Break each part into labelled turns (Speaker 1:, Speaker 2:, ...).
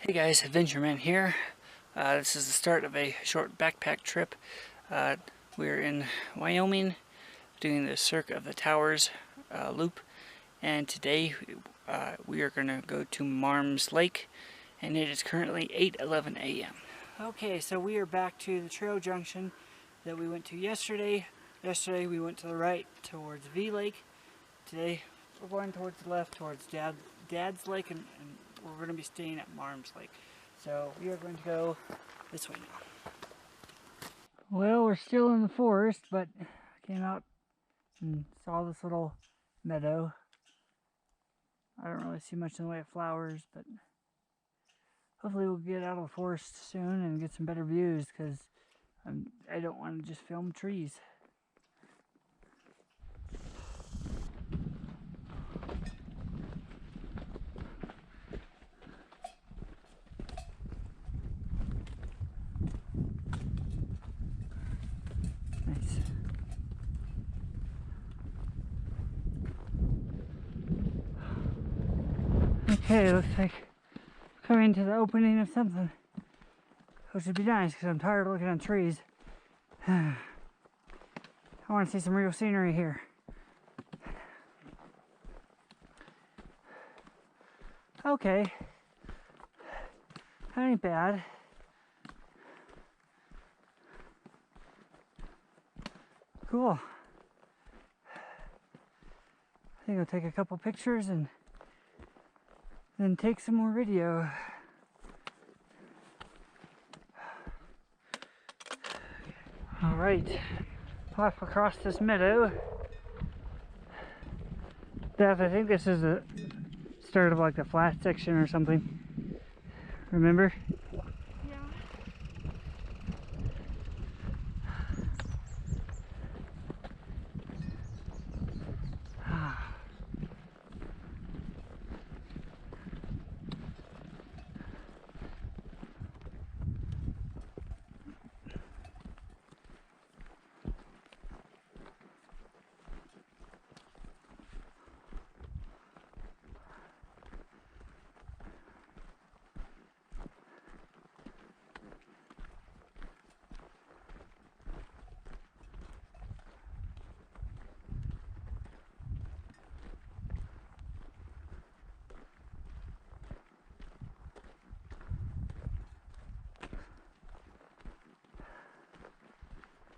Speaker 1: Hey guys, Adventureman here. This is the start of a short backpack trip. We're in Wyoming doing the Cirque of the Towers loop, and today we are going to go to Marms Lake, and it is currently 8:11 a.m. Okay, so we are back to the trail junction that we went to yesterday. Yesterday we went to the right towards V Lake. Today we're going towards the left towards Dad's Lake, and we're going to be staying at Marms Lake. So we are going to go this way now. Well, we're still in the forest, but came out and saw this little meadow. I don't really see much in the way of flowers, but hopefully we'll get out of the forest soon and get some better views, because I don't want to just film trees. Nice. Okay, looks like coming to the opening of something, which would be nice because I'm tired of looking at trees. I want to see some real scenery here. Okay, that ain't bad. Cool. I think I'll take a couple pictures and then take some more video. Alright, off across this meadow. Beth, I think this is the start of like the flat section or something. Remember?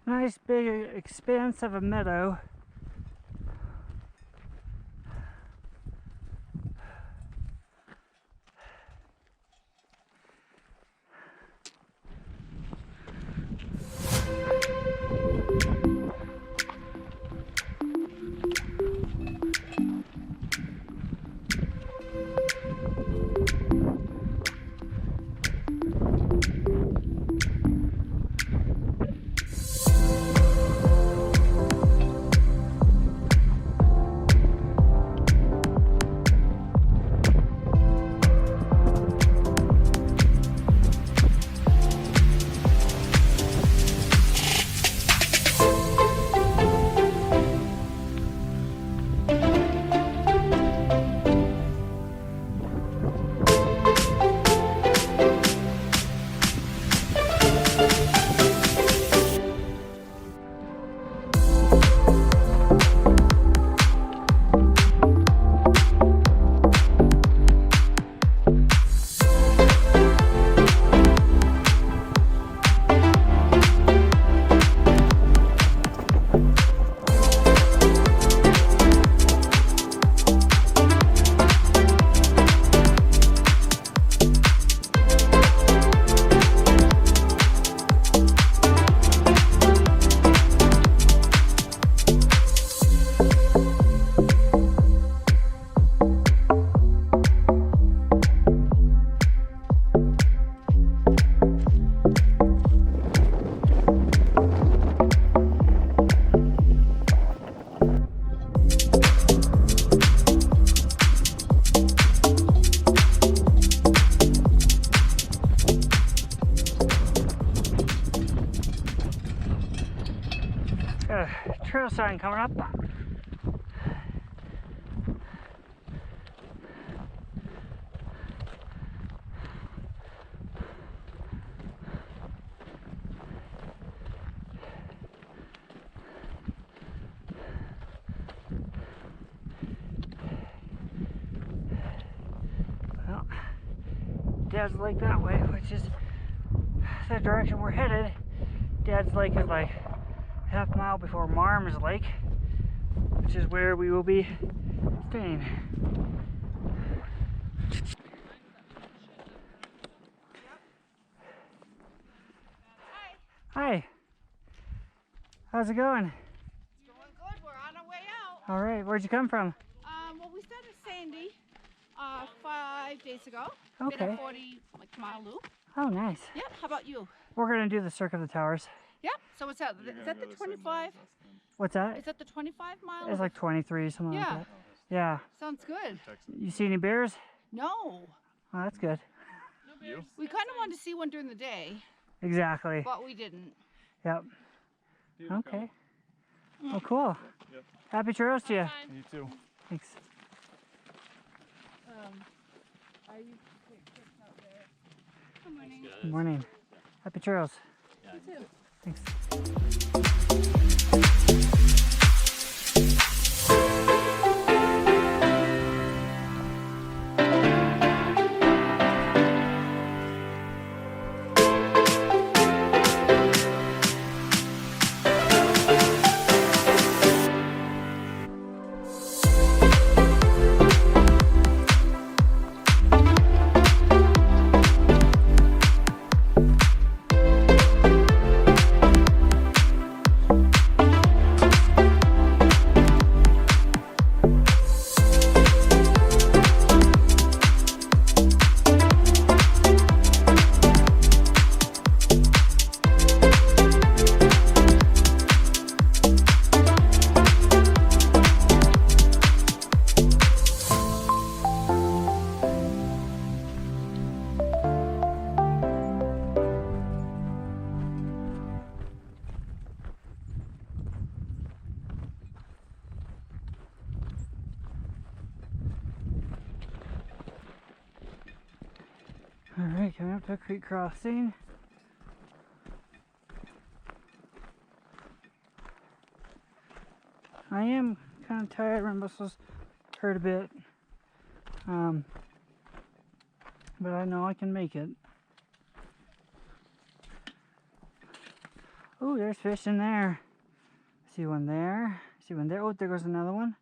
Speaker 1: Nice big expanse of a meadow. Got a trail sign coming up. Dad's Lake that way, which is the direction we're headed. Dad's Lake is like half a mile before Marm's Lake, which is where we will be staying. Hi. How's it going?
Speaker 2: It's going good. We're on our way out.
Speaker 1: All right. Where'd you come from?
Speaker 2: Well, we started Sandy 5 days ago.
Speaker 1: Okay.
Speaker 2: Did a 40-mile loop.
Speaker 1: Oh, nice.
Speaker 2: Yep. How about you?
Speaker 1: We're gonna do the Cirque of the Towers.
Speaker 2: Yep. So what's that? Is that the 25?
Speaker 1: What's that?
Speaker 2: Is that the 25 mile?
Speaker 1: It's like 23, something like
Speaker 2: Yeah.
Speaker 1: that. Yeah.
Speaker 2: Sounds good.
Speaker 1: You see any bears?
Speaker 2: No.
Speaker 1: Oh, that's good.
Speaker 2: We kind of wanted to see one during the day,
Speaker 1: Exactly.
Speaker 2: but we didn't.
Speaker 1: Yep. Okay. Well, cool.
Speaker 3: Yep.
Speaker 1: Happy trails to you.
Speaker 3: You too.
Speaker 1: Thanks.
Speaker 2: Are you out there? Good morning.
Speaker 1: Good morning. Happy trails.
Speaker 2: You too.
Speaker 1: Thanks. Alright, coming up to a creek crossing. I am kind of tired. My muscles hurt a bit. But I know I can make it. Oh, there's fish in there. See one there. See one there. Oh, there goes another one.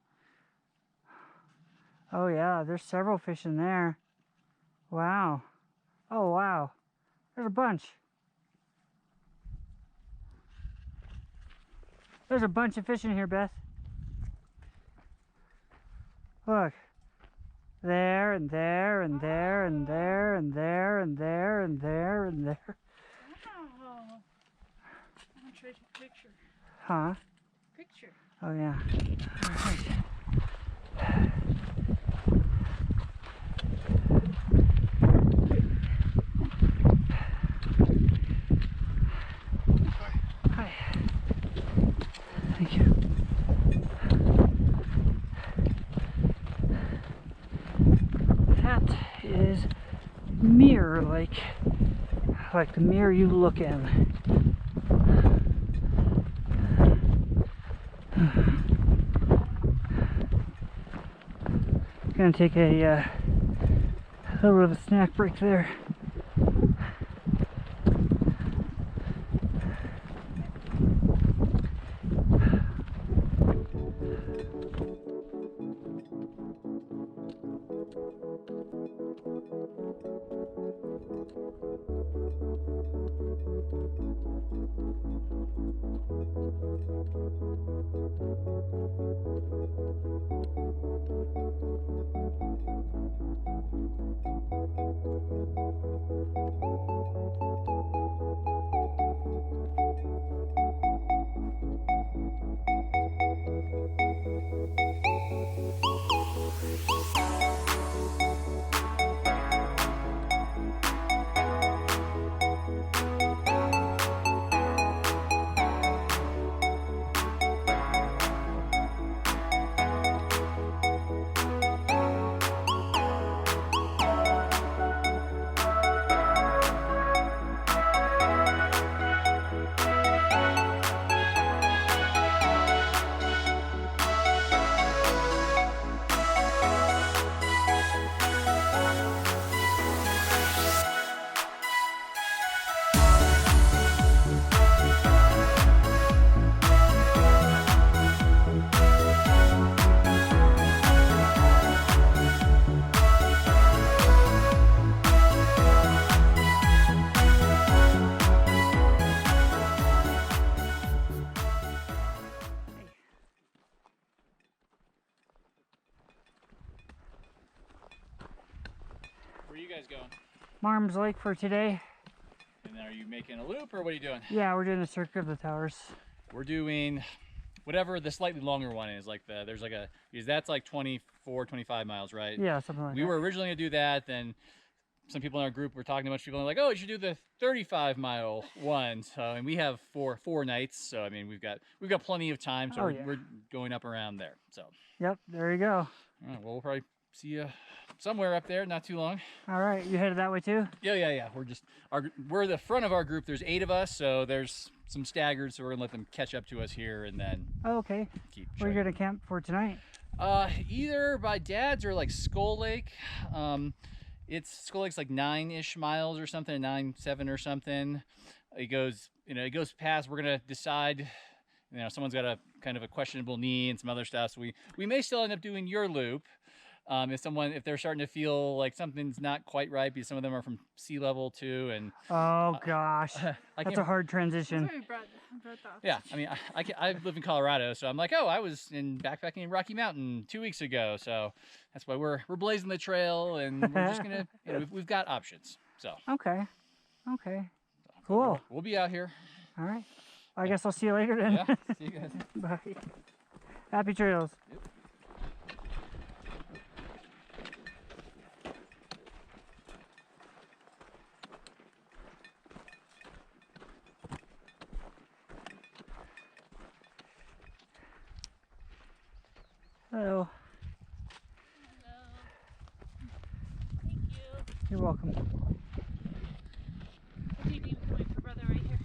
Speaker 1: Oh yeah, there's several fish in there. Wow. Oh wow. There's a bunch. There's a bunch of fish in here, Beth. Look. There and there and there and there and there and there and there and there.
Speaker 2: Wow. I'm going to trade a picture.
Speaker 1: Huh?
Speaker 2: Picture.
Speaker 1: Oh yeah. Alright. Hi. Thank you. That is mirror lake, like the mirror you look in. Gonna take a little bit of a snack break there.
Speaker 3: Where are you guys going?
Speaker 1: Marms Lake for today.
Speaker 3: And then are you making a loop or what are you doing?
Speaker 1: Yeah, we're doing the circuit of the towers.
Speaker 3: We're doing whatever the slightly longer one is, like there's like a, because that's like 24, 25 miles, right?
Speaker 1: Yeah, something like that.
Speaker 3: We were originally gonna do that, then some people in our group were talking to a bunch of people and like, oh, you should do the 35-mile one. So, and we have four nights, so I mean we've got plenty of time, so we're going up around there. So.
Speaker 1: Yep, there you go.
Speaker 3: All right, well, we'll probably see you somewhere up there, not too long.
Speaker 1: All right, you headed that way too?
Speaker 3: Yeah. We're the front of our group. There's 8 of us, so there's some staggered, so we're gonna let them catch up to us here and then.
Speaker 1: Oh, okay.
Speaker 3: Keep.
Speaker 1: Where are you gonna camp for tonight?
Speaker 3: Either by Dad's or like Skull Lake. It's Skull Lake's like 9-ish miles or something, 9-7 or something. It goes past. We're gonna decide. You know, someone's got a kind of a questionable knee and some other stuff. So we may still end up doing your loop. If they're starting to feel like something's not quite right, because some of them are from sea level too, and
Speaker 1: oh gosh, that's a hard transition.
Speaker 2: That's why we brought that.
Speaker 3: Yeah, I mean, I live in Colorado, so I'm like, oh, I was in backpacking in Rocky Mountain 2 weeks ago, so that's why we're blazing the trail, and we're just gonna, you know, we've got options. So
Speaker 1: okay, cool.
Speaker 3: We'll be out here.
Speaker 1: All right. I guess I'll see you later then.
Speaker 3: Yeah. See you guys.
Speaker 1: Bye. Happy trails.
Speaker 3: Yep.
Speaker 1: Hello.
Speaker 2: Hello. Thank you.
Speaker 1: You're welcome.
Speaker 2: Do you need to wait for brother right here?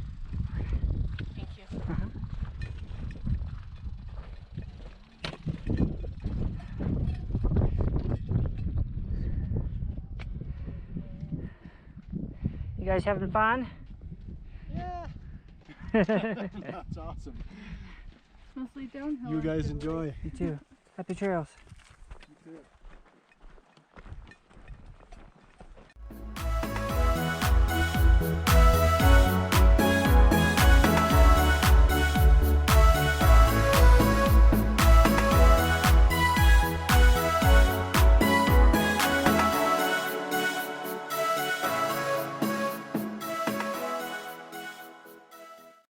Speaker 2: Thank you.
Speaker 1: You guys having fun?
Speaker 4: Yeah. That's awesome.
Speaker 2: It's mostly downhill.
Speaker 4: You guys enjoy.
Speaker 1: You too. Happy trails.